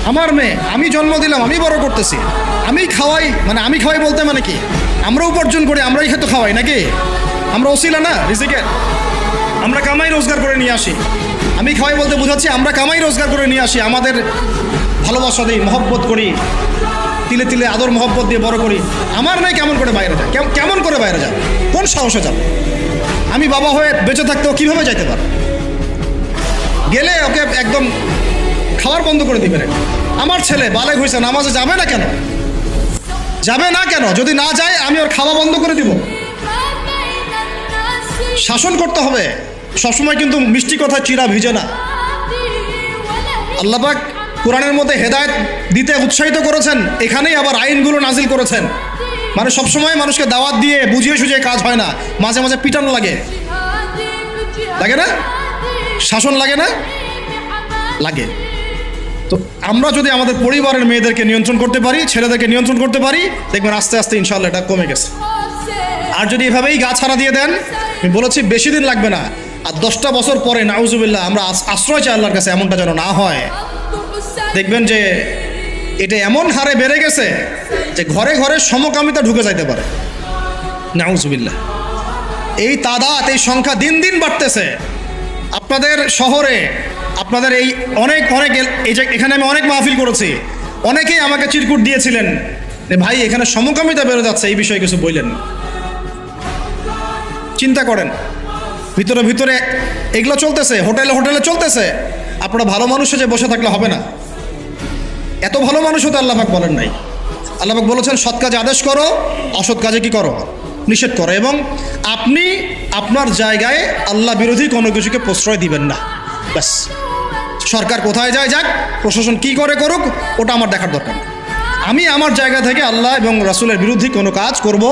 আমার মেয়ে, আমি জন্ম দিলাম, আমি বড় করতেছি, আমি খাওয়াই, মানে আমি খাওয়াই বলতে মানে কি, আমরা উপার্জন করি, আমরাই খেতে খাওয়াই নাকি? আমরা ওসিলা না রিজিকের, আমরা কামাই রোজগার করে নিয়ে আসি। আমি খাওয়াই বলতে বোঝাচ্ছি আমরা কামাই রোজগার করে নিয়ে আসি, আমাদের ভালোবাসা দিই, মহব্বত করি, তিলে তিলে আদর মহব্বত দিয়ে বড় করি। আমার মেয়ে কেমন করে বাইরে যায়? কেমন করে বাইরে যাবে? কোন সাহসে যাবে? আমি বাবা হয়ে বেঁচে থাকতেও কীভাবে যাইতে পারে? গেলে ওকে একদম খাওয়ার বন্ধ করে দিবেন। আমার ছেলে বালেগ হয়েছে, নামাজে যাবে না কেন? যাবে না কেন? যদি না যায় আমি ওর খাওয়া বন্ধ করে দিব। শাসন করতে হবে সবসময়, কিন্তু মিষ্টি কথা চিরা ভিজে না। আল্লাহ পাক কোরআনের মধ্যে হেদায়েত দিতে উৎসাহিত করেছেন, এখানেই আবার আইনগুলো নাজিল করেছেন। মানে সবসময় মানুষকে দাওয়াত দিয়ে বুঝিয়ে সুঝিয়ে কাজ হয় না, মাঝে মাঝে পিটানো লাগে, লাগে না? শাসন লাগে না? লাগে। তো আমরা যদি আমাদের পরিবারের মেয়েদেরকে নিয়ন্ত্রণ করতে পারি, ছেলেদেরকে নিয়ন্ত্রণ করতে পারি, দেখবেন আস্তে আস্তে ইনশাআল্লাহ এটা কমে গেছে। আর যদি এভাবেই গা ছাড়া দিয়ে দেন, আমি বলেছি বেশি দিন লাগবে না, আর 10টা বছর পরে নাউজুবিল্লাহ আমরা আশ্রয় চাই আল্লাহর কাছে, এমনটা যেন না হয়। দেখবেন যে এটা এমন হারে বেড়ে গেছে যে ঘরে ঘরে সমকামিতা ঢুকে যাইতে পারে। নাউজুবিল্লাহ, এই তাদাত, এই সংখ্যা দিন দিন বাড়তেছে। আপনাদের শহরে, আপনাদের এই অনেক অনেক এই যে এখানে আমি অনেক মাহফিল করেছি, অনেকেই আমাকে চিরকুট দিয়েছিলেন যে ভাই এখানে সমকামিতা বেড়ে যাচ্ছে, এই বিষয়ে কিছু বললেন। চিন্তা করেন, ভিতরে ভিতরে এগুলো চলতেছে, হোটেলে হোটেলে চলতেছে। আপনারা ভালো মানুষে যে বসে থাকলে হবে না। এত ভালো মানুষও তো আল্লাহ পাক বলেন নাই। আল্লাহ পাক বলেছেন সৎ কাজে আদেশ করো, অসৎ কাজে কি করো? নিষেধ করো। এবং আপনি আপনার জায়গায় আল্লাহ বিরোধী কোনো কিছুকে প্রশ্রয় দিবেন না। ব্যাস, সরকার কোথায় যায় যাক, প্রশাসন কি করে করুক, ওটা আমার দেখার দরকার। আমি আমার জায়গা থেকে আল্লাহ এবং রাসূলের বিরোধী কোনো কাজ করব